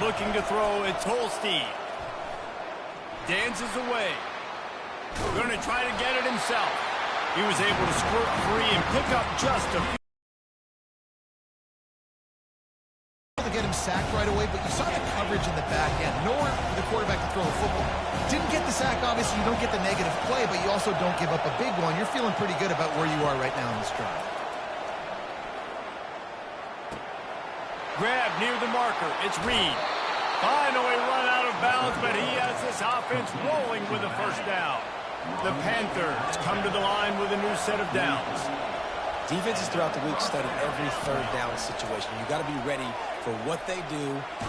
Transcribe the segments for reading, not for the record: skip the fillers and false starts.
looking to throw. It's Holstein. Dances away. Going to try to get it himself. He was able to squirt free and pick up just a few. To get him sacked right away, but you saw the coverage in the back end. Nowhere for the quarterback to throw a football. Didn't get the sack, obviously. You don't get the negative play, but you also don't give up a big one. You're feeling pretty good about where you are right now in this drive. Grab near the marker. It's Reed. Finally run out of bounds, but he has this offense rolling with a first down. The Panthers come to the line with a new set of downs. Defenses throughout the week study every third down situation. You got to be ready for what they do,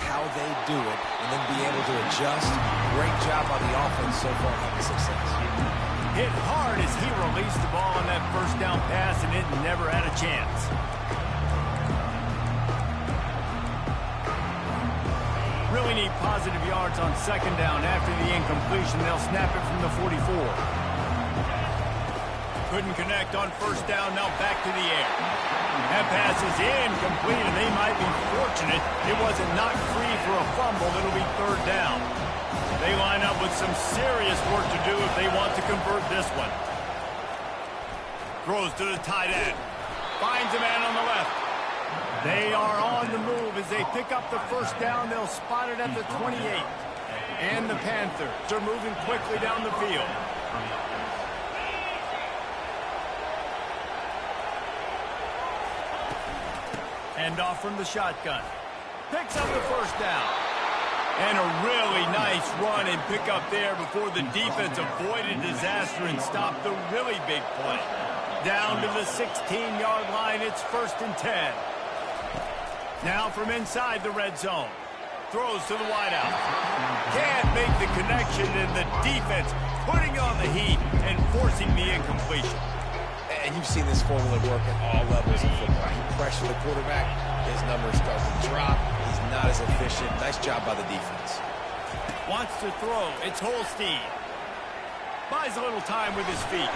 how they do it, and then be able to adjust. Great job on the offense so far having success. Hit hard as he released the ball on that first down pass, and it never had a chance. Really need positive yards on second down. After the incompletion, they'll snap it from the 44. Couldn't connect on first down, now back to the air. That pass is incomplete, and they might be fortunate it wasn't knocked free for a fumble. It'll be third down. They line up with some serious work to do if they want to convert this one. Throws to the tight end. Finds a man on the left. They are on the move as they pick up the first down. They'll spot it at the 28. And the Panthers are moving quickly down the field. Hand off from the shotgun. Picks up the first down. And a really nice run and pick up there before the defense avoided disaster and stopped the really big play. Down to the 16-yard line, it's 1st and 10. Now from inside the red zone. Throws to the wideout. Can't make the connection, and the defense putting on the heat and forcing the incompletion. And you've seen this formula work at all levels of football. You pressure the quarterback, his numbers start to drop. He's not as efficient. Nice job by the defense. Wants to throw. It's Holstein. Buys a little time with his feet.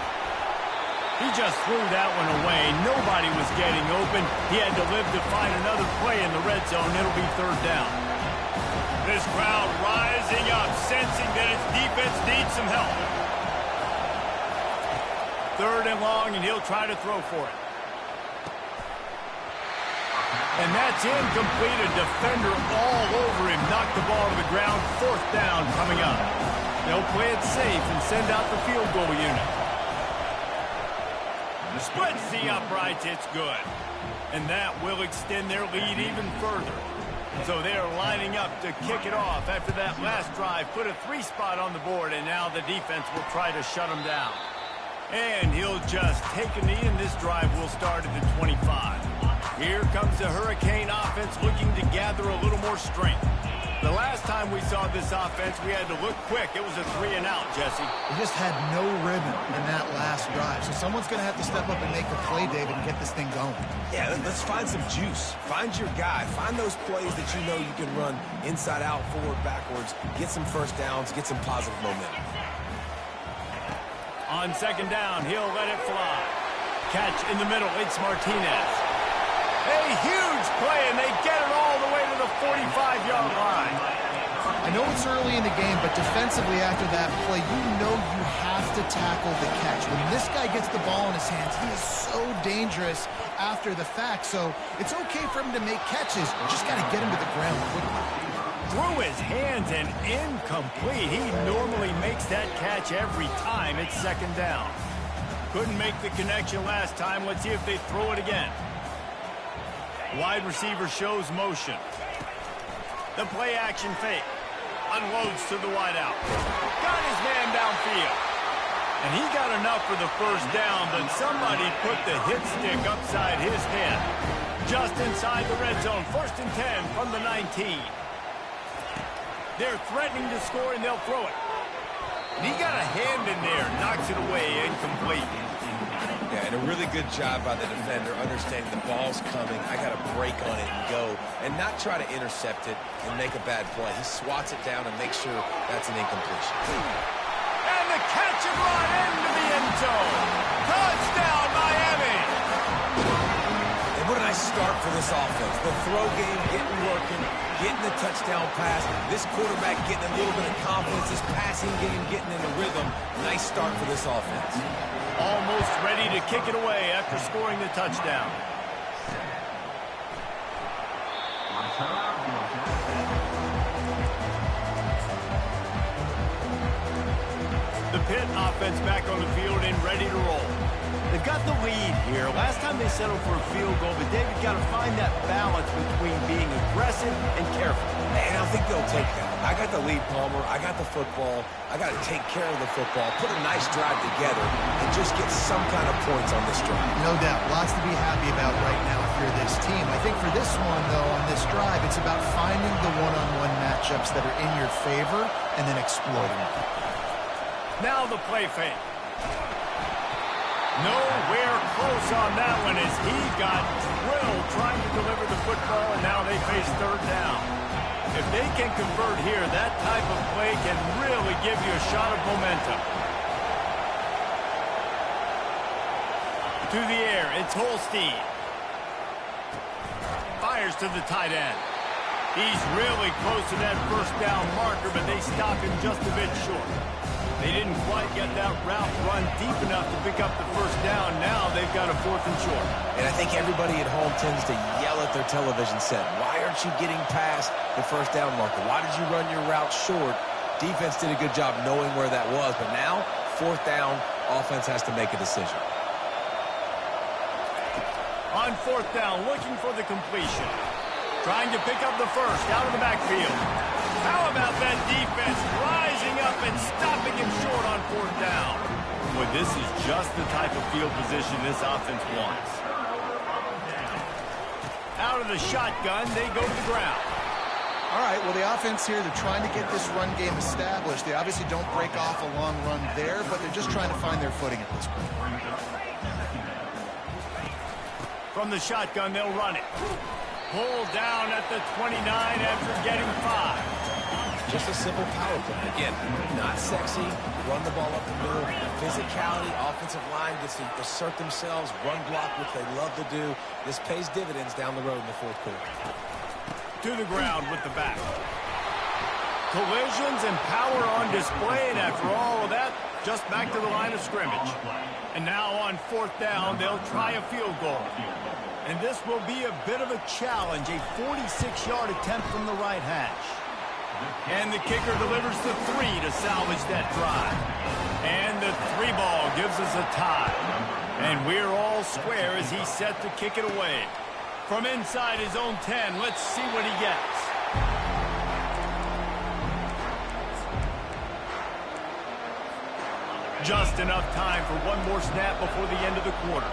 He just threw that one away. Nobody was getting open. He had to live to find another play in the red zone. It'll be third down. This crowd rising up, sensing that its defense needs some help. Third and long, and he'll try to throw for it. And that's incomplete. A defender all over him. Knocked the ball to the ground. Fourth down coming up. They'll play it safe and send out the field goal unit. Splits the uprights. It's good. And that will extend their lead even further. So they're lining up to kick it off after that last drive. Put a 3-spot on the board, and now the defense will try to shut them down. And he'll just take a knee, and this drive will start at the 25. Here comes the Hurricane offense looking to gather a little more strength. The last time we saw this offense, we had to look quick. It was a 3-and-out, Jesse. We just had no rhythm in that last drive. So someone's going to have to step up and make a play, David, and get this thing going. Yeah, let's find some juice. Find your guy. Find those plays that you know you can run inside out, forward, backwards. Get some first downs. Get some positive momentum. On second down, he'll let it fly. Catch in the middle. It's Martinez. A huge play, and they get it all the way to the 45-yard line. I know it's early in the game, but defensively after that play, you know you have to tackle the catch. When this guy gets the ball in his hands, he is so dangerous after the fact. So it's okay for him to make catches. You just got to get him to the ground quickly. Through his hands and incomplete. He normally makes that catch every time. It's second down. Couldn't make the connection last time. Let's see if they throw it again. Wide receiver shows motion. The play action fake. Unloads to the wideout. Got his man downfield. And he got enough for the first down, but somebody put the hit stick upside his head. Just inside the red zone. 1st and 10 from the 19. They're threatening to score, and they'll throw it. And he got a hand in there. Knocks it away. Incomplete. Yeah, and a really good job by the defender, understanding the ball's coming. I got to break on it and go, and not try to intercept it and make a bad play. He swats it down and makes sure that's an incompletion. And the catch and run into the end zone. Touchdown, Miami. And what a nice start for this offense. The throw game getting working. getting the touchdown pass. This quarterback getting a little bit of confidence. This passing game getting in a rhythm. Nice start for this offense. Almost ready to kick it away after scoring the touchdown. The Pitt offense back on the field and ready to roll. They've got the lead here. Last time they settled for a field goal, but David got to find that balance between being aggressive and careful. And I think they'll take that. I got the lead, Palmer. I got the football. I got to take care of the football, put a nice drive together, and just get some kind of points on this drive. No doubt. Lots to be happy about right now if you're this team. I think for this one, though, on this drive, it's about finding the one-on-one matchups that are in your favor and then exploiting them. Now the play fake. Nowhere close on that one as he got drilled trying to deliver the football, and now they face third down. If they can convert here, that type of play can really give you a shot of momentum. To the air, it's Holstein. Fires to the tight end. He's really close to that first down marker, but they stop him just a bit short. They didn't quite get that route run deep enough to pick up the first down. Now they've got a 4th and short. And I think everybody at home tends to yell at their television set. Why aren't you getting past the first down marker? Why did you run your route short? Defense did a good job knowing where that was. But now, 4th down, offense has to make a decision. On 4th down, looking for the completion. Trying to pick up the first out of the backfield. How about that defense rising up and stopping him short on 4th down? Boy, this is just the type of field position this offense wants. Out of the shotgun, they go to the ground. All right, well, the offense here, they're trying to get this run game established. They obviously don't break off a long run there, but they're just trying to find their footing at this point. From the shotgun, they'll run it. Pulled down at the 29 after getting 5. Just a simple power play. Again, not sexy. Run the ball up the middle. Physicality, offensive line gets to assert themselves, run block, which they love to do. This pays dividends down the road in the 4th quarter. To the ground with the back. Collisions and power on display, and after all of that, just back to the line of scrimmage. And now on 4th down, they'll try a field goal. And this will be a bit of a challenge, a 46-yard attempt from the right hash. And the kicker delivers the 3 to salvage that drive. And the 3 ball gives us a tie. And we're all square as he's set to kick it away. From inside his own 10, let's see what he gets. Just enough time for one more snap before the end of the quarter.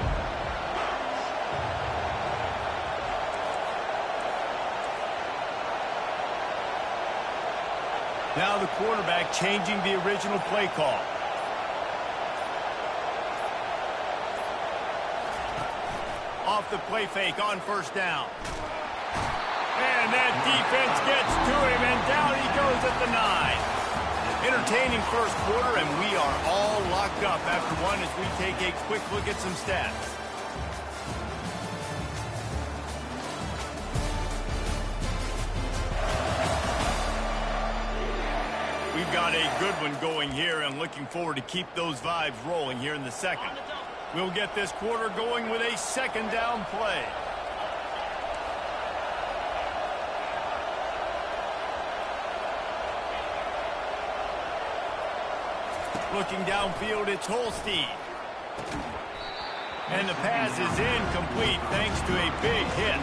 Now the quarterback changing the original play call. Off the play fake on 1st down. And that defense gets to him, and down he goes at the 9. Entertaining first quarter, and we are all locked up after one as we take a quick look at some stats. We've got a good one going here, and looking forward to keep those vibes rolling here in the second. We'll get this quarter going with a 2nd down play. Looking downfield, it's Holstein. And the pass is incomplete thanks to a big hit.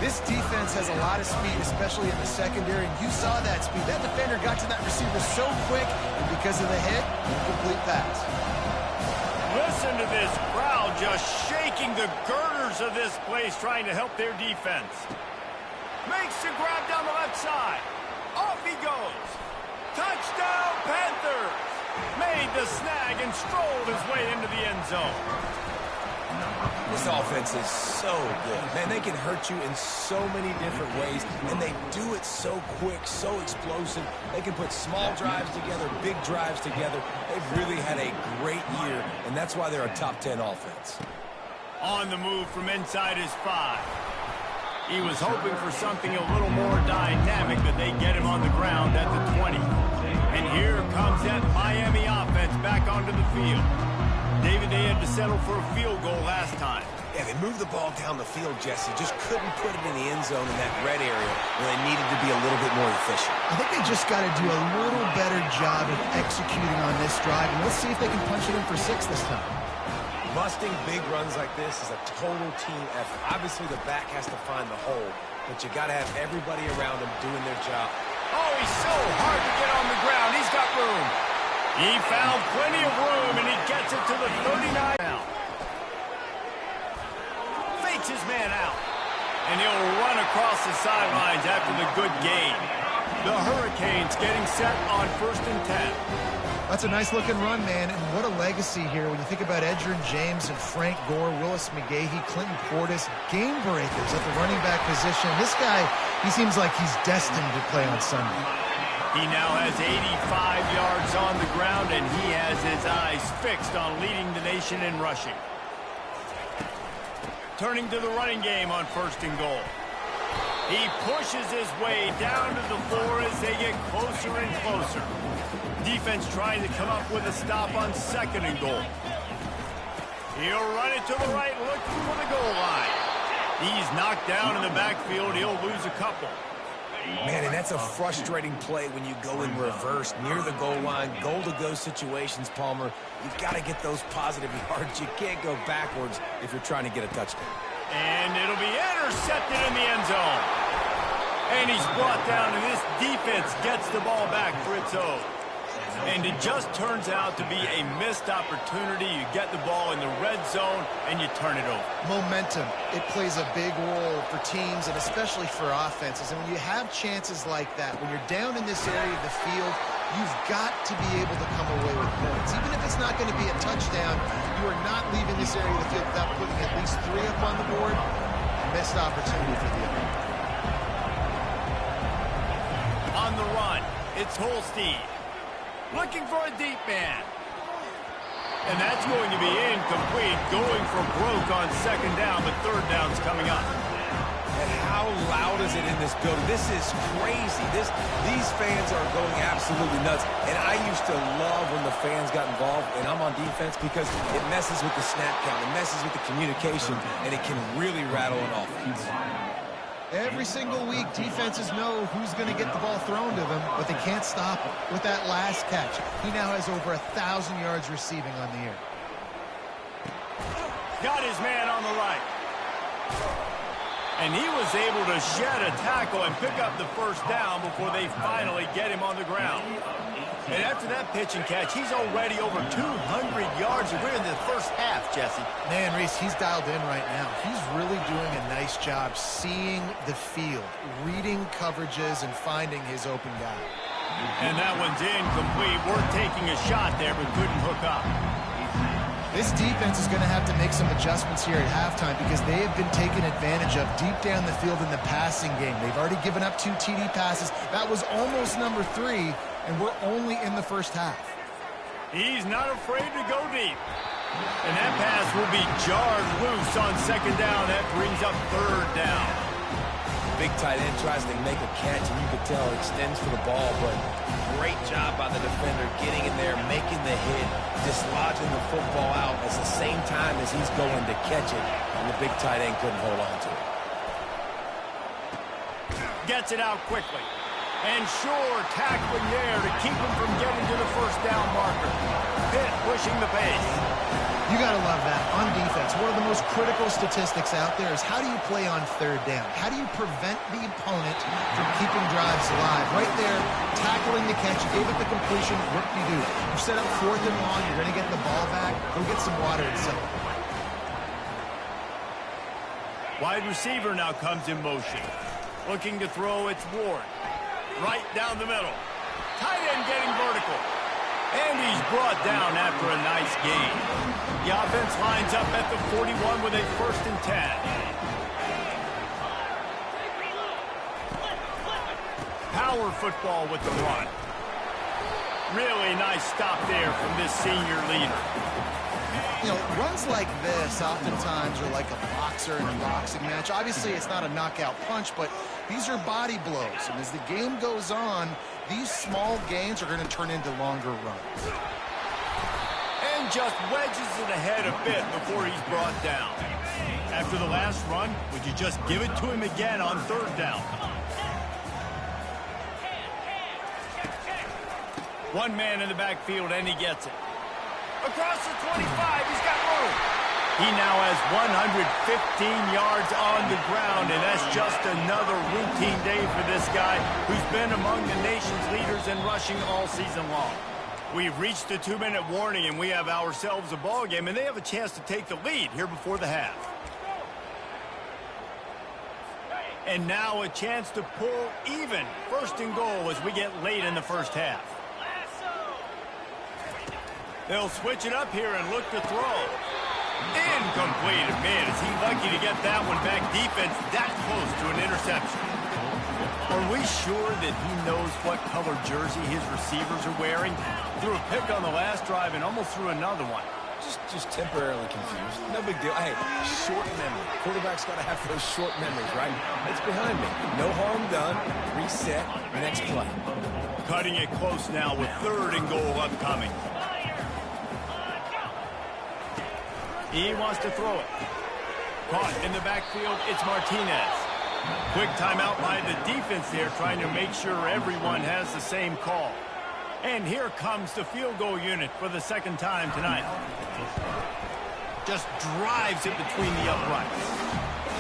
This defense has a lot of speed, especially in the secondary, and you saw that speed. That defender got to that receiver so quick, and because of the hit, incomplete pass. Listen to this crowd just shaking the girders of this place, trying to help their defense. Makes the grab down the left side. Off he goes. Touchdown, Panthers! Made the snag and strolled his way into the end zone. This offense is so good. Man, they can hurt you in so many different ways, and they do it so quick, so explosive. They can put small drives together, big drives together. They've really had a great year, and that's why they're a top 10 offense. On the move from inside his 5. He was hoping for something a little more dynamic, but they get him on the ground at the 20. And here comes that Miami offense back onto the field. David, they had to settle for a field goal last time. Yeah, they moved the ball down the field, Jesse. Just couldn't put it in the end zone in that red area where they needed to be a little bit more efficient. I think they just got to do a little better job of executing on this drive. And let's see if they can punch it in for 6 this time. Busting big runs like this is a total team effort. Obviously, the back has to find the hole, but you got to have everybody around him doing their job. Oh, he's so hard to get on the ground. He's got room. He found plenty of room, and he gets it to the 39 now. Fakes his man out, and he'll run across the sidelines after the good gain. The Hurricanes getting set on 1st and 10. That's a nice-looking run, man, and what a legacy here when you think about Edgerrin James and Frank Gore, Willis McGahee, Clinton Portis, game breakers at the running back position. This guy, he seems like he's destined to play on Sunday. He now has 85 yards on the ground, and he has his eyes fixed on leading the nation in rushing. Turning to the running game on 1st and goal. He pushes his way down to the floor as they get closer and closer. Defense trying to come up with a stop on 2nd and goal. He'll run it to the right, looking for the goal line. He's knocked down in the backfield. He'll lose a couple. Man, and that's a frustrating play when you go in reverse near the goal line, goal-to-go situations, Palmer. You've got to get those positive yards. You can't go backwards if you're trying to get a touchdown. And it'll be intercepted in the end zone. And he's brought down, and this defense gets the ball back for its own. And it just turns out to be a missed opportunity. You get the ball in the red zone, and you turn it over. Momentum, it plays a big role for teams and especially for offenses. And when you have chances like that, when you're down in this area of the field, you've got to be able to come away with points. Even if it's not going to be a touchdown, you are not leaving this area of the field without putting at least 3 up on the board. Missed opportunity for the other. On the run, it's Holstein. Looking for a deep man. And that's going to be incomplete. Going for broke on 2nd down, but 3rd down's coming up. And how loud is it in this building? This is crazy. These fans are going absolutely nuts. And I used to love when the fans got involved, and I'm on defense, because it messes with the snap count. It messes with the communication, and it can really rattle an offense. Every single week, defenses know who's going to get the ball thrown to them, but they can't stop him. With that last catch, he now has over 1,000 yards receiving on the year. Got his man on the right. And he was able to shed a tackle and pick up the 1st down before they finally get him on the ground. And after that pitch and catch, he's already over 200 yards. We're in the 1st half, Jesse. Man, Reese, he's dialed in right now. He's really doing a nice job seeing the field, reading coverages, and finding his open guy. And that one's incomplete. We're taking a shot there, but couldn't hook up. This defense is going to have to make some adjustments here at halftime because they have been taken advantage of deep down the field in the passing game. They've already given up 2 TD passes. That was almost number 3, and we're only in the 1st half. He's not afraid to go deep. And that pass will be jarred loose on 2nd down. That brings up 3rd down. Big tight end tries to make a catch, and you could tell it extends for the ball, but great job by the defender getting in there, making the hit, dislodging the football out at the same time as he's going to catch it, and the big tight end couldn't hold on to it. Gets it out quickly. And sure, tackling there to keep him from getting to the 1st down marker. Pitt pushing the pace. You got to love that. On defense, one of the most critical statistics out there is how do you play on 3rd down? How do you prevent the opponent from keeping drives alive? Right there, tackling the catch, you gave it the completion, what do you do? You set up 4th and long, you're going to get the ball back, go get some water and settle. Wide receiver now comes in motion. Looking to throw, it's Ward. Right down the middle. Tight end getting vertical. And he's brought down after a nice gain. The offense lines up at the 41 with a 1st and 10. Power football with the run. Really nice stop there from this senior leader. You know, runs like this oftentimes are like a boxer in a boxing match. Obviously, it's not a knockout punch, but these are body blows. And as the game goes on, these small gains are going to turn into longer runs. And just wedges it ahead a bit before he's brought down. After the last run, would you just give it to him again on third down? One man in the backfield, and he gets it. Across the 25, he's got room. He now has 115 yards on the ground, and that's just another routine day for this guy who's been among the nation's leaders in rushing all season long. We've reached the 2-minute warning, and we have ourselves a ball game, and they have a chance to take the lead here before the half. And now a chance to pull even first and goal as we get late in the first half. They'll switch it up here and look to throw. Incomplete. Man, is he lucky to get that one back. Defense that close to an interception. Are we sure that he knows what color jersey his receivers are wearing? Threw a pick on the last drive and almost threw another one. Just temporarily confused. No big deal. Hey, short memory. Quarterback's got to have those short memories, right? It's behind me. No harm done. Reset. Next play. Cutting it close now with third and goal upcoming. He wants to throw it. Caught in the backfield, it's Martinez. Quick timeout by the defense there, trying to make sure everyone has the same call. And here comes the field goal unit for the second time tonight. Just drives it between the uprights.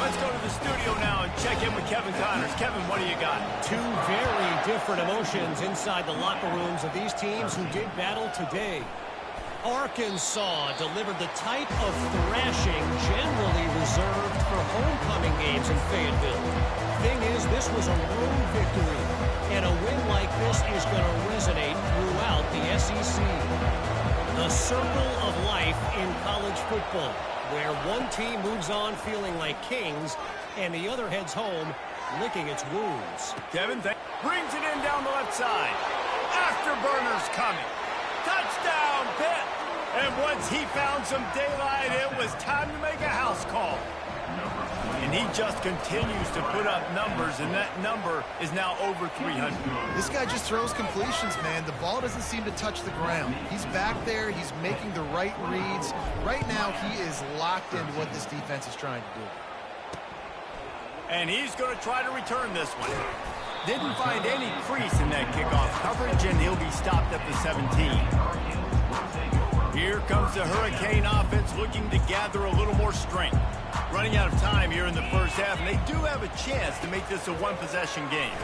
Let's go to the studio now and check in with Kevin Connors. Kevin, what do you got? Two very different emotions inside the locker rooms of these teams who did battle today. Arkansas delivered the type of thrashing generally reserved for homecoming games in Fayetteville. Thing is, this was a road victory, and a win like this is going to resonate throughout the SEC. The circle of life in college football, where one team moves on feeling like kings, and the other heads home licking its wounds. Kevin brings it in down the left side. Afterburners coming. Touchdown, Pitt! And once he found some daylight, it was time to make a house call. And he just continues to put up numbers, and that number is now over 300. This guy just throws completions, man. The ball doesn't seem to touch the ground. He's back there. He's making the right reads. Right now, he is locked into what this defense is trying to do. And he's going to try to return this one. Didn't find any crease in that kickoff coverage, and he'll be stopped at the 17. Here comes the Hurricane offense looking to gather a little more strength. Running out of time here in the first half, and they do have a chance to make this a one-possession game.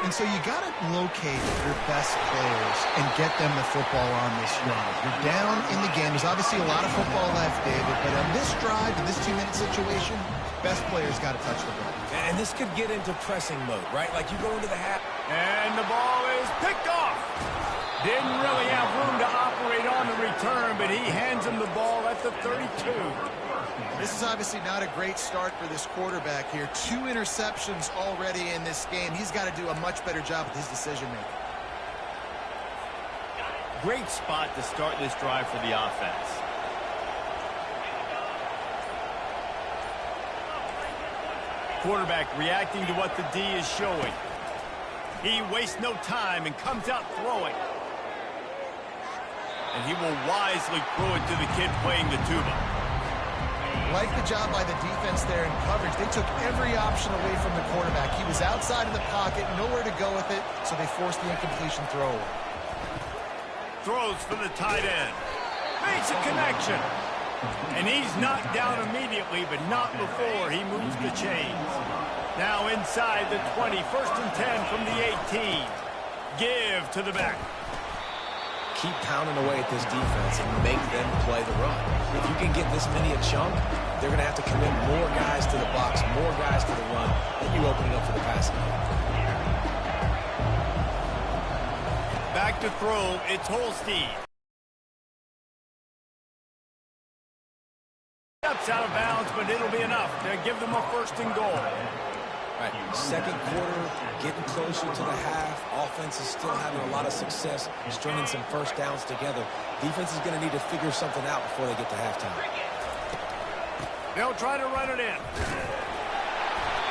And so you got to locate your best players and get them the football on this drive. You're down in the game. There's obviously a lot of football left, David, but on this drive, in this 2-minute situation, best players got to touch the ball. And this could get into pressing mode, right? Like you go into the half. And the ball is picked off. Didn't really have room to operate on the return, but he hands him the ball at the 32. This is obviously not a great start for this quarterback here. 2 interceptions already in this game. He's got to do a much better job with his decision-making. Great spot to start this drive for the offense. Quarterback reacting to what the D is showing. He wastes no time and comes out throwing. And he will wisely throw it to the kid playing the tuba. Like the job by the defense there in coverage. They took every option away from the quarterback. He was outside of the pocket, nowhere to go with it, so they forced the incompletion throw. Throws for the tight end. Makes a connection. And he's knocked down immediately, but not before he moves the chains. Now inside the 20, 1st and 10 from the 18. Give to the back. Keep pounding away at this defense and make them play the run. If you can get this many a chunk, they're going to have to commit more guys to the box, more guys to the run, and you opening up for the passing game. Back to throw, it's Holstein. Steps out of bounds, but it'll be enough to give them a 1st and goal. Right, second quarter, getting closer to the half. Offense is still having a lot of success stringing some first downs together. Defense is going to need to figure something out before they get to halftime. They'll try to run it in.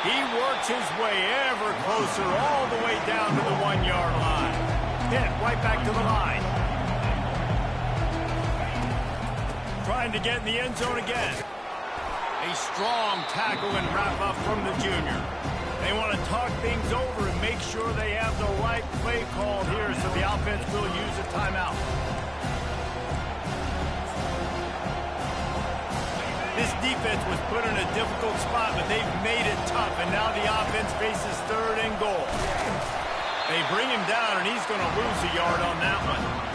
He works his way ever closer all the way down to the 1-yard line. Hit right back to the line. Trying to get in the end zone again. A strong tackle and wrap up from the junior. They want to talk things over and make sure they have the right play called here, so the offense will use a timeout. This defense was put in a difficult spot, but they've made it tough, and now the offense faces 3rd and goal. They bring him down, and he's going to lose a yard on that one.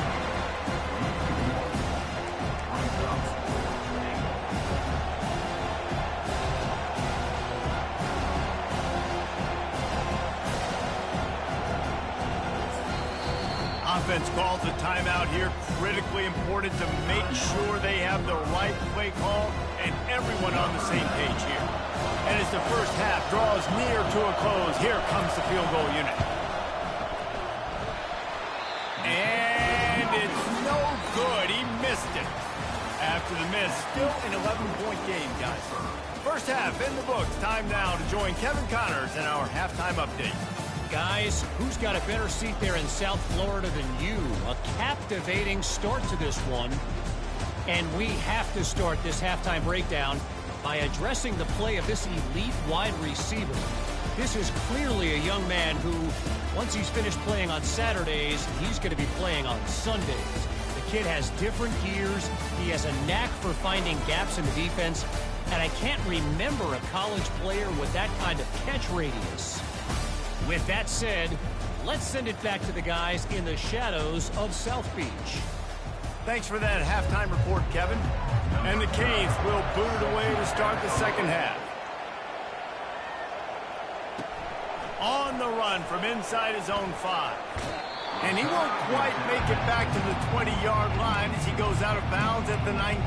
Offense calls a timeout here. Critically important to make sure they have the right play call and everyone on the same page here. And as the first half draws near to a close, here comes the field goal unit. And it's no good. He missed it. After the miss, still an 11-point game, guys. First half in the books. Time now to join Kevin Connors in our halftime update. Guys, who's got a better seat there in South Florida than you? A captivating start to this one. And we have to start this halftime breakdown by addressing the play of this elite wide receiver. This is clearly a young man who, once he's finished playing on Saturdays, he's going to be playing on Sundays. The kid has different gears. He has a knack for finding gaps in the defense. And I can't remember a college player with that kind of catch radius. With that said, let's send it back to the guys in the shadows of South Beach. Thanks for that halftime report, Kevin. And the Canes will boot it away to start the second half. On the run from inside his own 5. And he won't quite make it back to the 20-yard line as he goes out of bounds at the 19.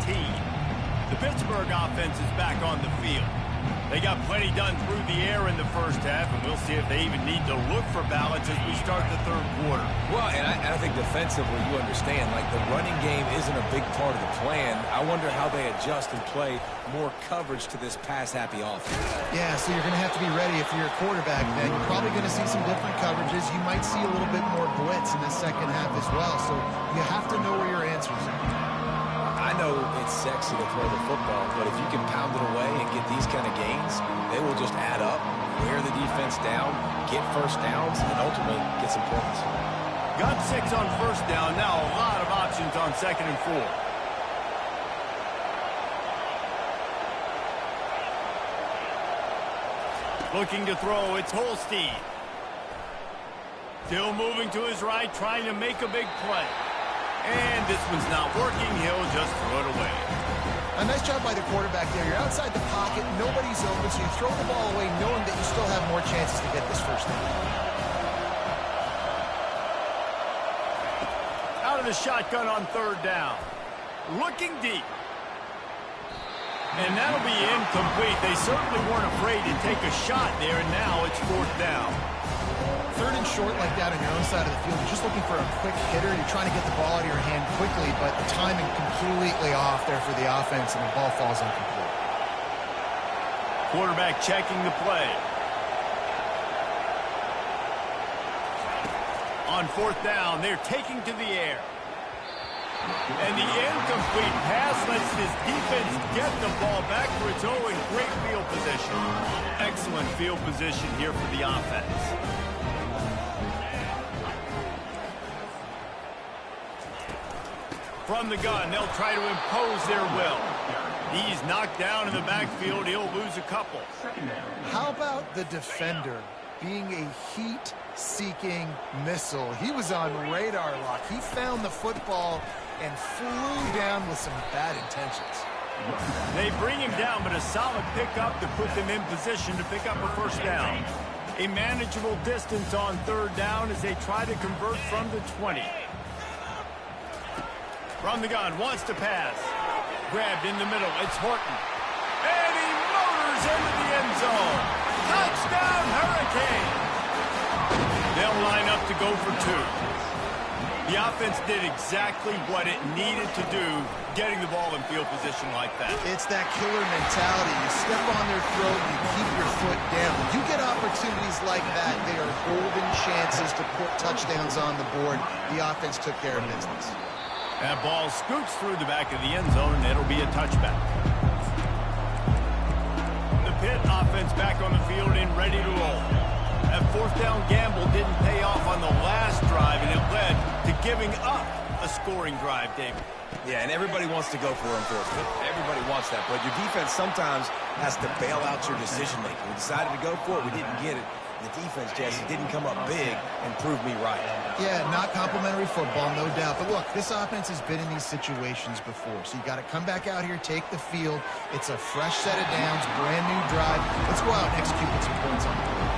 The Pittsburgh offense is back on the field. They got plenty done through the air in the first half, and we'll see if they even need to look for balance as we start the third quarter. Well, and I think defensively, you understand, like the running game isn't a big part of the plan. I wonder how they adjust and play more coverage to this pass-happy offense. Yeah, so you're going to have to be ready if you're a quarterback then. You're probably going to see some different coverages. You might see a little bit more blitz in the second half as well, so you have to know where your answers are. I know it's sexy to throw the football, but if you can pound it away and get these kind of gains, they will just add up, wear the defense down, get first downs, and ultimately get some points. Got 6 on first down. Now a lot of options on 2nd and 4. Looking to throw, it's Holstein. Still moving to his right, trying to make a big play. And this one's not working. He'll just throw it away. A nice job by the quarterback there. You're outside the pocket. Nobody's open, so you throw the ball away knowing that you still have more chances to get this first down. Out of the shotgun on 3rd down. Looking deep. And that'll be incomplete. They certainly weren't afraid to take a shot there, and now it's 4th down. 3rd and short like that on your own side of the field. You're just looking for a quick hitter. You're trying to get the ball out of your hand quickly, but the timing completely off there for the offense, and the ball falls incomplete. Quarterback checking the play. On 4th down, they're taking to the air. And the incomplete pass lets this defense get the ball back for its own. Great field position. Excellent field position here for the offense. From the gun, they'll try to impose their will. He's knocked down in the backfield. He'll lose a couple. How about the defender being a heat-seeking missile? He was on radar lock. He found the football and flew down with some bad intentions. They bring him down, but a solid pickup to put them in position to pick up a first down. A manageable distance on 3rd down as they try to convert from the 20. From the gun, wants to pass. Grabbed in the middle, it's Horton. And he motors into the end zone. Touchdown, go for two. The offense did exactly what it needed to do, getting the ball in field position like that. It's that killer mentality. You step on their throat, you keep your foot down. When you get opportunities like that, they are golden chances to put touchdowns on the board. The offense took care of business. That ball scoots through the back of the end zone, and it'll be a touchback. The Pitt offense back on the field and ready to roll. That fourth down gamble didn't pay off on the last drive, and it led to giving up a scoring drive, David. Yeah, and everybody wants to go for it. Everybody wants that, but your defense sometimes has to bail out your decision-making. We decided to go for it. We didn't get it. The defense, Jesse, didn't come up big and prove me right. Yeah, not complimentary football, no doubt. But look, this offense has been in these situations before. So you got to come back out here, take the field. It's a fresh set of downs, brand new drive. Let's go out and execute with some points on the board.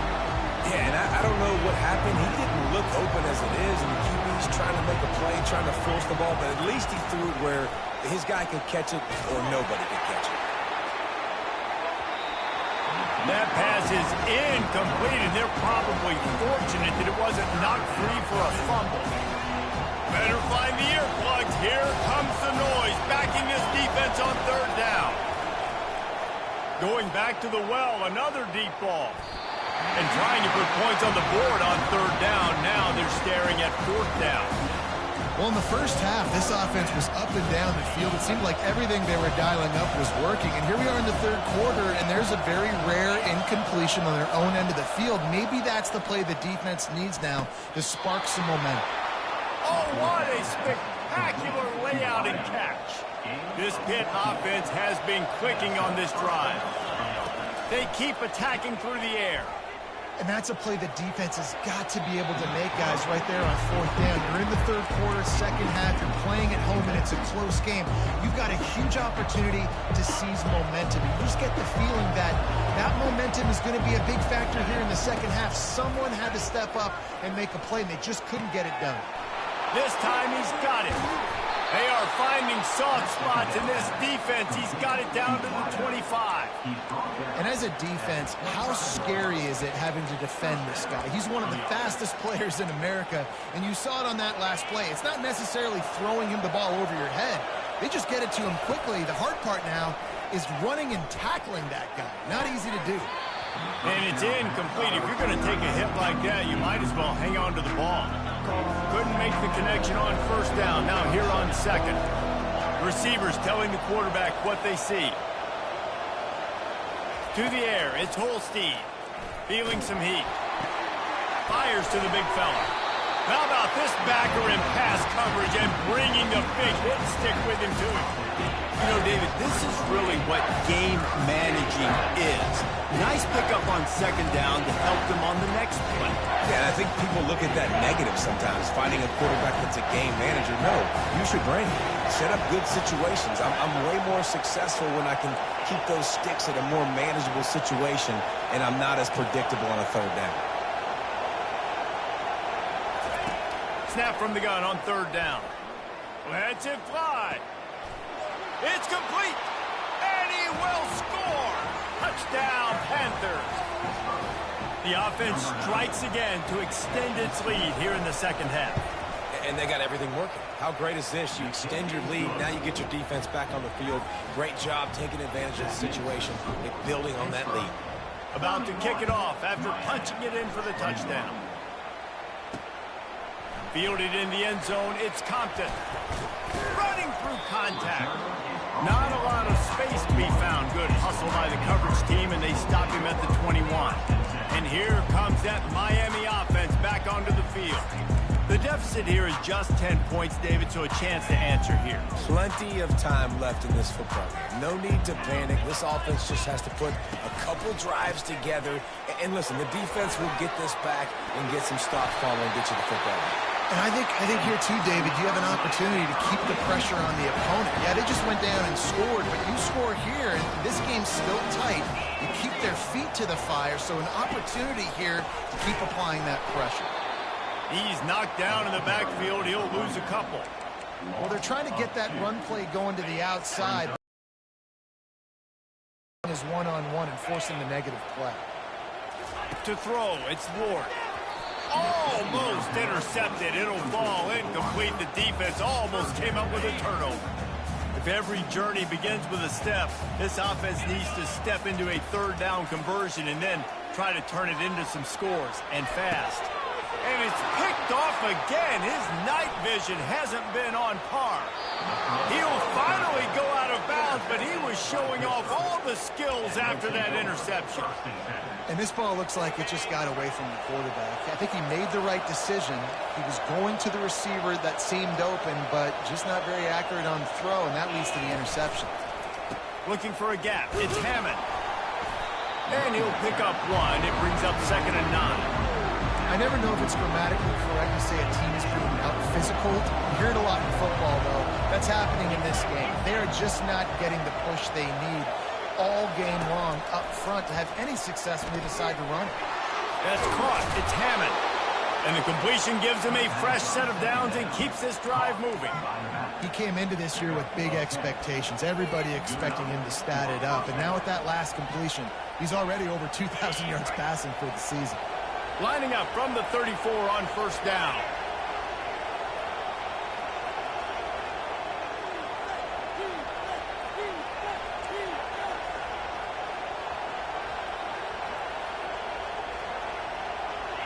Yeah, and I don't know what happened. He didn't look open as it is, and the QB's trying to make a play, trying to force the ball, but at least he threw it where his guy could catch it or nobody could catch it. That pass is incomplete, and they're probably fortunate that it wasn't knocked free for a fumble. Better find the earplugs. Here comes the noise, backing this defense on third down. Going back to the well, another deep ball. And trying to put points on the board on third down. Now they're staring at fourth down. Well, in the first half, this offense was up and down the field. It seemed like everything they were dialing up was working. And here we are in the third quarter, and there's a very rare incompletion on their own end of the field. Maybe that's the play the defense needs now to spark some momentum. Oh, what a spectacular layout and catch. This Pitt offense has been clicking on this drive. They keep attacking through the air. And that's a play the defense has got to be able to make, guys, right there on fourth down. You're in the third quarter, second half. You're playing at home, and it's a close game. You've got a huge opportunity to seize momentum. You just get the feeling that that momentum is going to be a big factor here in the second half. Someone had to step up and make a play, and they just couldn't get it done. This time he's got it. They are finding soft spots in this defense. He's got it down to the 25. And as a defense, how scary is it having to defend this guy? He's one of the fastest players in America, and you saw it on that last play. It's not necessarily throwing him the ball over your head. They just get it to him quickly. The hard part now is running and tackling that guy. Not easy to do. And it's incomplete. If you're going to take a hit like that, you might as well hang on to the ball. Couldn't make the connection on first down. Now here on second. Receivers telling the quarterback what they see. To the air, it's Holstein. Feeling some heat. Fires to the big fella. How about this backer in pass coverage and bringing the big hit stick with him too? You know, David, this is really what game managing is. Nice pickup on second down to help them on the next play. Yeah, and I think people look at that negative sometimes, finding a quarterback that's a game manager. No, use your brain. Set up good situations. I'm way more successful when I can keep those sticks at a more manageable situation, and I'm not as predictable on a third down. Snap from the gun on third down. Lets it fly. It's complete. And he will score. Touchdown, Panthers. The offense strikes again to extend its lead here in the second half. And they got everything working. How great is this? You extend your lead. Now you get your defense back on the field. Great job taking advantage of the situation and building on that lead. About to kick it off after punching it in for the touchdown. Fielded in the end zone, it's Compton. Running through contact. Not a lot of space to be found. Good hustle by the coverage team, and they stop him at the 21. And here comes that Miami offense back onto the field. The deficit here is just 10 points, David, so a chance to answer here. Plenty of time left in this football game. No need to panic. This offense just has to put a couple drives together. And listen, the defense will get this back and get some stops following and get you the football game. And I think here too, David, you have an opportunity to keep the pressure on the opponent. Yeah, they just went down and scored, but you score here, and this game's still tight. You keep their feet to the fire, so an opportunity here to keep applying that pressure. He's knocked down in the backfield. He'll lose a couple. Well, they're trying to get that run play going to the outside. Is one-on-one and forcing the negative play. To throw, it's Ward. almost intercepted. It'll fall incomplete. The defense almost came up with a turnover. If every journey begins with a step, this offense needs to step into a third down conversion and then try to turn it into some scores, and fast. And it's picked off again. His night vision hasn't been on par. He'll finally go out of bounds, but he was showing off all the skills after that interception. And this ball looks like it just got away from the quarterback. I think he made the right decision. He was going to the receiver that seemed open, but just not very accurate on the throw, and that leads to the interception. Looking for a gap. It's Hammond. And he'll pick up one. It brings up 2nd and 9. I never know if it's grammatically correct to say a team is being out-physical. You hear it a lot in football, though. That's happening in this game. They are just not getting the push they need all game long up front to have any success when they decide to run it. That's caught. It's Hammond. And the completion gives him a fresh set of downs and keeps this drive moving. He came into this year with big expectations. Everybody expecting him to stat it up. And now with that last completion, he's already over 2,000 yards passing for the season. Lining up from the 34 on 1st down.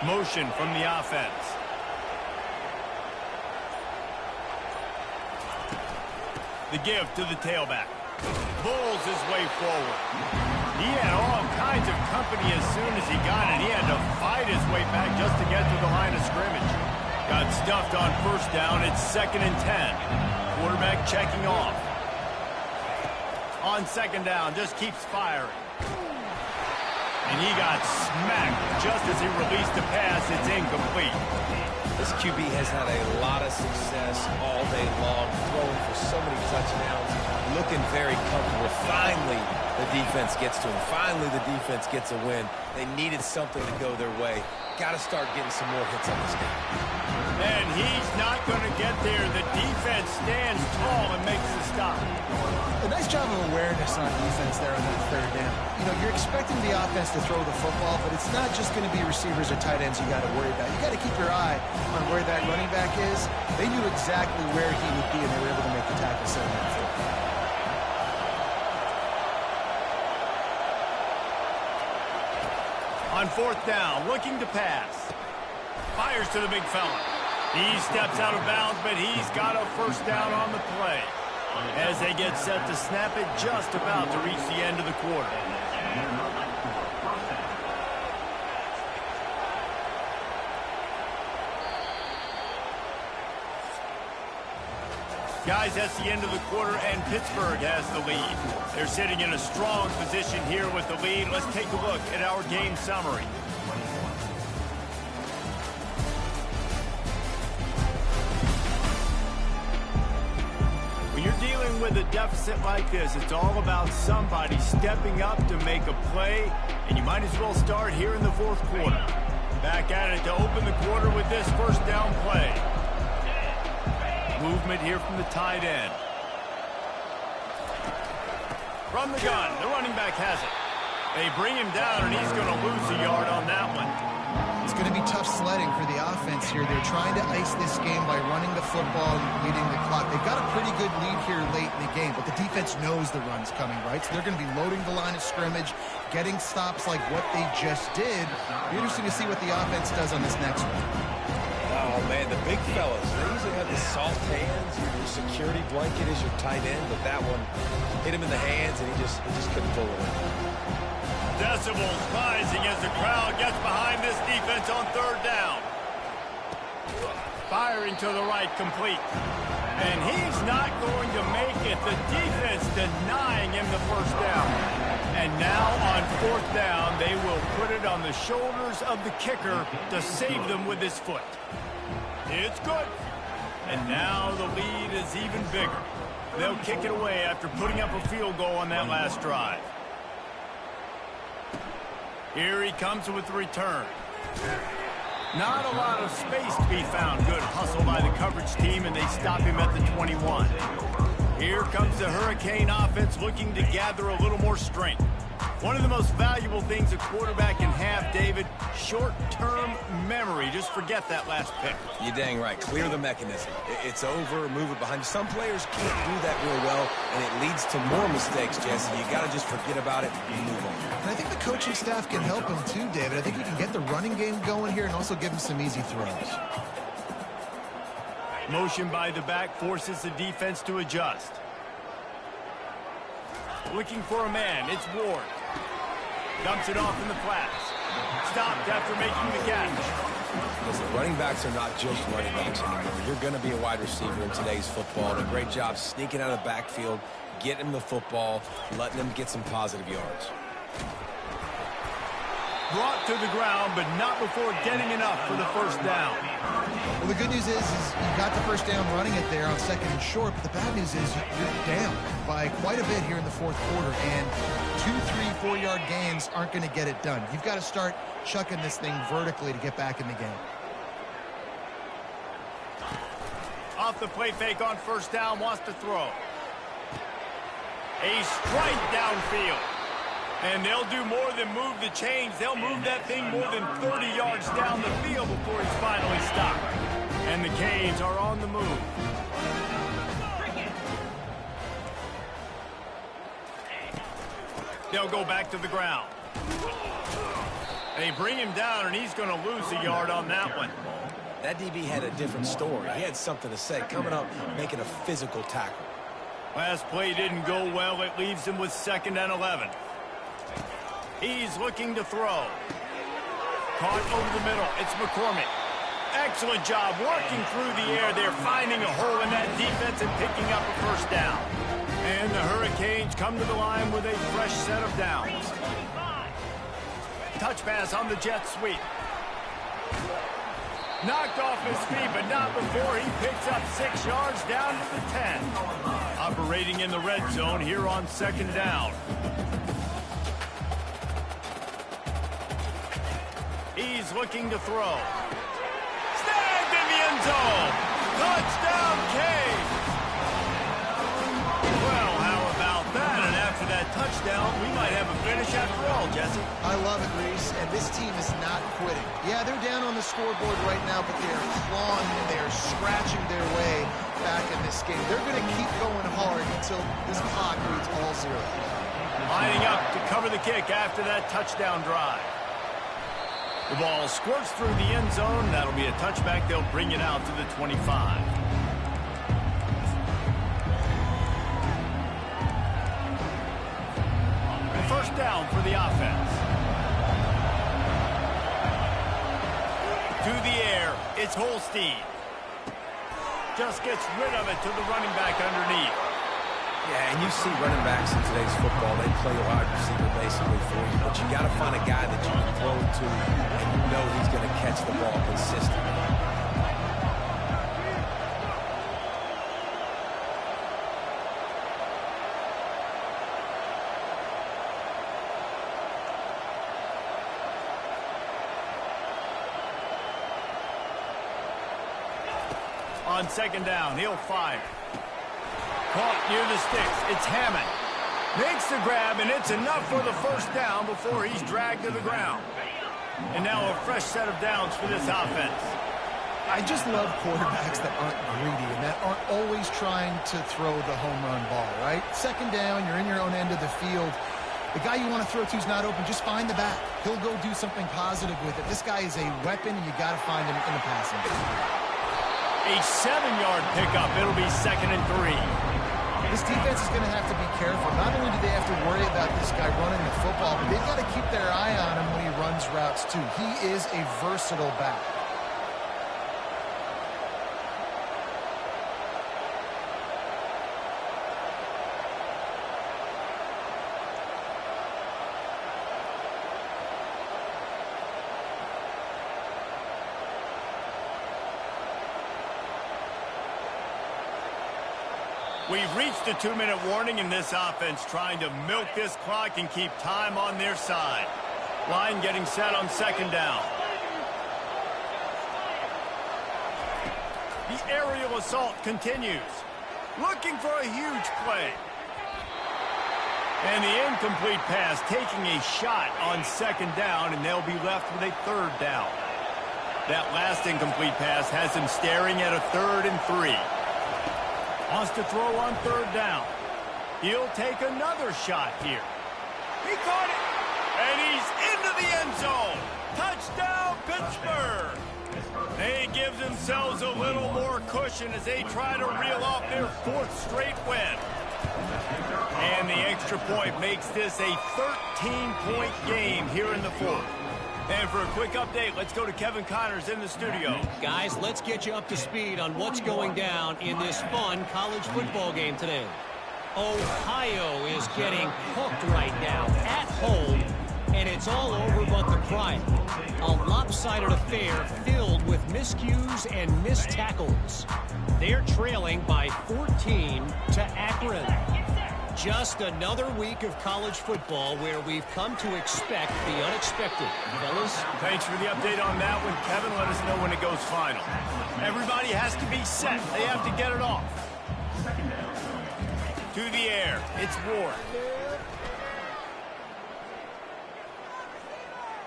Motion from the offense. The give to the tailback. Bulls his way forward. He had all kinds of company as soon as he got it. He had to fight his way back just to get to the line of scrimmage. Got stuffed on 1st down. It's 2nd and 10. Quarterback checking off. On 2nd down, just keeps firing. And he got smacked just as he released the pass. It's incomplete. This QB has had a lot of success all day long, throwing for so many touchdowns, looking very comfortable. Finally, the defense gets to him. Finally, the defense gets a win. They needed something to go their way. Got to start getting some more hits on this game. And he's not going to get there. The defense stands tall and makes the stop. A nice job of awareness on defense there on that 3rd down. You know, you're expecting the offense to throw the football, but it's not just going to be receivers or tight ends you got to worry about. You got to keep your eye on where that running back is. They knew exactly where he would be, and they were able to make the tackle so much. On 4th down, looking to pass. Fires to the big fella. He steps out of bounds, but he's got a 1st down on the play. As they get set to snap it, just about to reach the end of the quarter. Guys, that's the end of the quarter, and Pittsburgh has the lead. They're sitting in a strong position here with the lead. Let's take a look at our game summary. When you're dealing with a deficit like this, it's all about somebody stepping up to make a play, and you might as well start here in the 4th quarter. Back at it to open the quarter with this 1st down play. Movement here from the tight end. From the gun, the running back has it. They bring him down, and he's going to lose a yard on that one. It's going to be tough sledding for the offense here. They're trying to ice this game by running the football and leading the clock. They've got a pretty good lead here late in the game, but the defense knows the run's coming, right? So they're going to be loading the line of scrimmage, getting stops like what they just did. It'll be interesting to see what the offense does on this next one. Oh, man, the big fellas, they usually have the soft hands. Your security blanket is your tight end, but that one hit him in the hands, and he just couldn't pull it in. Decibels rising as the crowd gets behind this defense on 3rd down. Firing to the right, complete. And he's not going to make it. The defense denying him the 1st down. And now on 4th down, they will put it on the shoulders of the kicker to save them with his foot. It's good. And now the lead is even bigger. They'll kick it away after putting up a field goal on that last drive. Here he comes with the return. Not a lot of space to be found. Good hustle by the coverage team, and they stop him at the 21. Here comes the Hurricane offense looking to gather a little more strength. One of the most valuable things a quarterback can have, David, short-term memory. Just forget that last pick. You're dang right. Clear the mechanism. It's over, move it behind you. Some players can't do that real well, and it leads to more mistakes, Jesse. You got to just forget about it and move on. And I think the coaching staff can help him too, David. I think you can get the running game going here and also give him some easy throws. Motion by the back forces the defense to adjust. Looking for a man. It's Ward. Dumps it off in the flats. Stopped after making the catch. Listen, running backs are not just running backs anymore. You're going to be a wide receiver in today's football. And a great job sneaking out of the backfield, getting him the football, letting him get some positive yards. Brought to the ground, but not before getting enough for the first down. Well, the good news is you got the first down running it there on 2nd and short, but the bad news is you're down by quite a bit here in the 4th quarter, and 2, 3, 4-yard gains aren't going to get it done. You've got to start chucking this thing vertically to get back in the game. Off the play fake on first down, wants to throw. A strike downfield. And they'll do more than move the chains. They'll move that thing more than 30 yards down the field before he's finally stopped. And the Canes are on the move. They'll go back to the ground. They bring him down, and he's going to lose a yard on that one. That DB had a different story. He had something to say, coming up, making a physical tackle. Last play didn't go well. It leaves him with 2nd and 11. He's looking to throw. Caught over the middle. It's McCormick. Excellent job working through the air. They're finding a hole in that defense and picking up a first down. And the Hurricanes come to the line with a fresh set of downs. Touch pass on the jet sweep. Knocked off his feet, but not before he picks up 6 yards down to the 10. Operating in the red zone here on 2nd down. He's looking to throw. Snagged in the end zone. Touchdown, Canes. Well, how about that? And after that touchdown, we might have a finish after all, Jesse. I love it, Reese, and this team is not quitting. Yeah, they're down on the scoreboard right now, but they're clawing and they're scratching their way back in this game. They're going to keep going hard until this clock reads all 0. Lining up to cover the kick after that touchdown drive. The ball squirts through the end zone. That'll be a touchback. They'll bring it out to the 25. First down for the offense. To the air, it's Holstein. Just gets rid of it to the running back underneath. Yeah, and you see running backs in today's football, they play a wide receiver basically for you, but you got to find a guy that you can throw it to and you know he's going to catch the ball consistently. On 2nd down, he'll fire. Caught near the sticks. It's Hammond. Makes the grab, and it's enough for the first down before he's dragged to the ground. And now a fresh set of downs for this offense. I just love quarterbacks that aren't greedy and that aren't always trying to throw the home run ball, right? 2nd down, you're in your own end of the field. The guy you want to throw to is not open. Just find the back. He'll go do something positive with it. This guy is a weapon, and you got to find him in the passing game. A 7-yard pickup. It'll be 2nd and 3. This defense is going to have to be careful. Not only do they have to worry about this guy running the football, but they've got to keep their eye on him when he runs routes, too. He is a versatile back. We've reached the 2-minute warning in this offense, trying to milk this clock and keep time on their side. Line getting set on 2nd down. The aerial assault continues. Looking for a huge play. And the incomplete pass taking a shot on second down, and they'll be left with a third down. That last incomplete pass has him staring at a 3rd and 3. Wants to throw on third down. He'll take another shot here. He caught it, and he's into the end zone. Touchdown, Pittsburgh. They give themselves a little more cushion as they try to reel off their 4th straight win. And the extra point makes this a 13-point game here in the 4th. And for a quick update, let's go to Kevin Connors in the studio. Guys, let's get you up to speed on what's going down in this fun college football game today. Ohio is getting hooked right now at home, and it's all over but the crying. A lopsided affair filled with miscues and missed tackles. They're trailing by 14 to Akron. Just another week of college football where we've come to expect the unexpected. Fellas? Thanks for the update on that one, Kevin. Let us know when it goes final. Everybody has to be set. They have to get it off. To the air. It's Ward.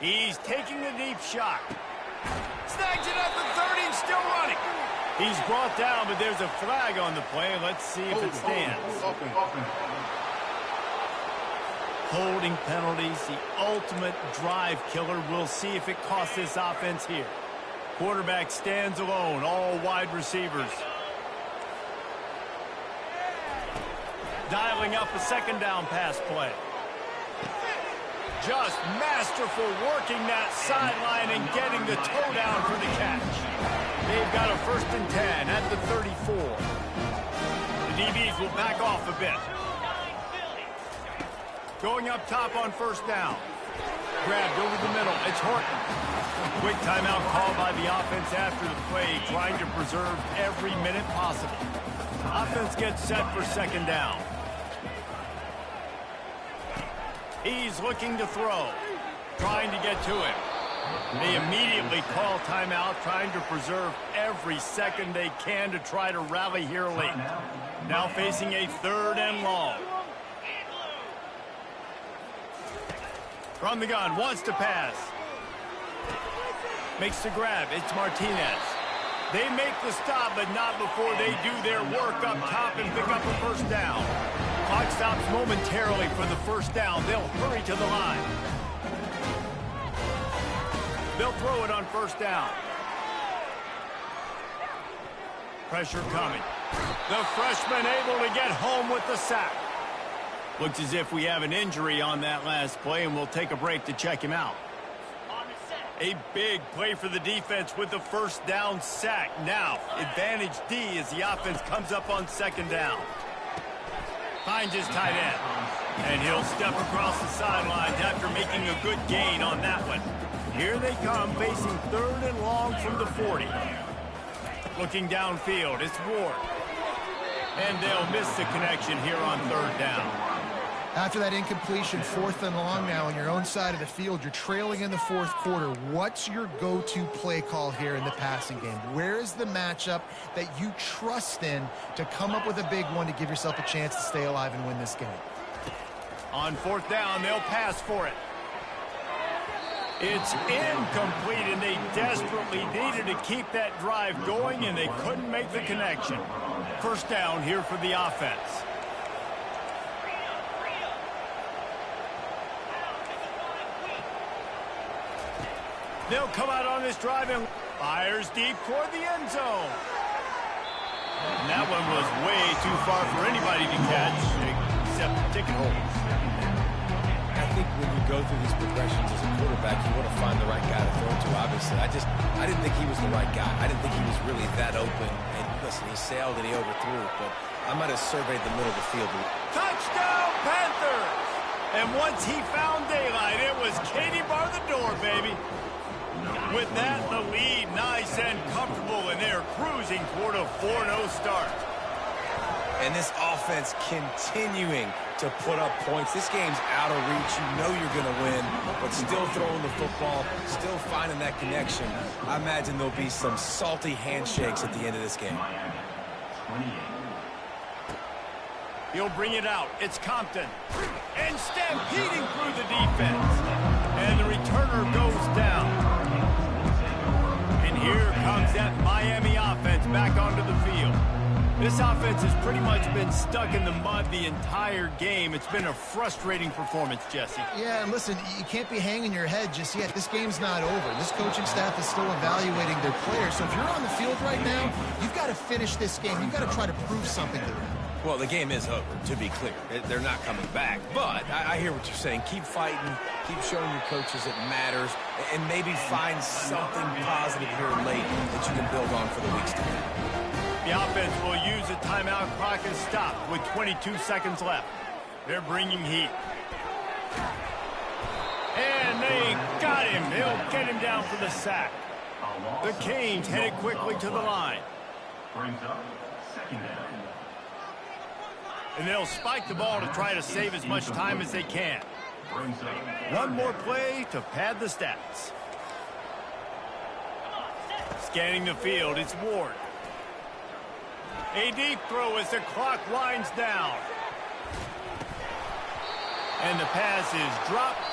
He's taking a deep shot. Snags it at the 30 and still running. He's brought down, but there's a flag on the play. Let's see if it stands. Holding penalties, the ultimate drive killer. We'll see if it costs this offense here. Quarterback stands alone, all wide receivers. Dialing up a second down pass play. Just masterful working that sideline and getting the toe down for the catch. They've got a 1st and 10 at the 34. The DBs will back off a bit. Going up top on 1st down. Grabbed over the middle. It's Horton. Quick timeout called by the offense after the play, trying to preserve every minute possible. Offense gets set for 2nd down. He's looking to throw, trying to get to him. They immediately call timeout, trying to preserve every second they can to try to rally here late. Now facing a 3rd and long. From the gun, wants to pass. Makes the grab, it's Martinez. They make the stop, but not before they do their work up top and pick up a 1st down. Clock stops momentarily for the 1st down. They'll hurry to the line. They'll throw it on 1st down. Pressure coming. The freshman able to get home with the sack. Looks as if we have an injury on that last play, and we'll take a break to check him out. A big play for the defense with the 1st down sack. Now, advantage D as the offense comes up on 2nd down. Finds his tight end. And he'll step across the sidelines after making a good gain on that one. Here they come, facing 3rd and long from the 40. Looking downfield, it's Ward. And they'll miss the connection here on 3rd down. After that incompletion, 4th and long now on your own side of the field, you're trailing in the 4th quarter. What's your go-to play call here in the passing game? Where is the matchup that you trust in to come up with a big one to give yourself a chance to stay alive and win this game? On 4th down, they'll pass for it. It's incomplete, and they desperately needed to keep that drive going, and they couldn't make the connection. 1st down here for the offense. They'll come out on this drive and fires deep toward the end zone. And that one was way too far for anybody to catch, except ticket holders. I think when you go through these progressions as a quarterback, you want to find the right guy to throw to, obviously. I didn't think he was the right guy. I didn't think he was really that open. And listen, he sailed and he overthrew it, but I might have surveyed the middle of the field. Touchdown, Panthers! And once he found daylight, it was Katie bar the door, baby. With that, the lead nice and comfortable, and they're cruising toward a 4-0 start. And this offense continuing to put up points. This game's out of reach. You know you're going to win, but still throwing the football, still finding that connection. I imagine there'll be some salty handshakes at the end of this game. He'll bring it out. It's Compton. And stampeding through the defense. And the returner goes down. And here comes that Miami offense back onto the field. This offense has pretty much been stuck in the mud the entire game. It's been a frustrating performance, Jesse. Yeah, and listen, you can't be hanging your head just yet. This game's not over. This coaching staff is still evaluating their players. So if you're on the field right now, you've got to finish this game. You've got to try to prove something to them. Well, the game is over, to be clear. They're not coming back. But I hear what you're saying. Keep fighting. Keep showing your coaches it matters. And maybe find something positive here late that you can build on for the weeks to come. The offense will use a timeout. Clock is stopped with 22 seconds left. They're bringing heat. And they got him. They'll get him down for the sack. The Canes headed quickly to the line. Brings up second down. And they'll spike the ball to try to save as much time as they can. One more play to pad the stats. Scanning the field, it's Ward. A deep throw as the clock winds down. And the pass is dropped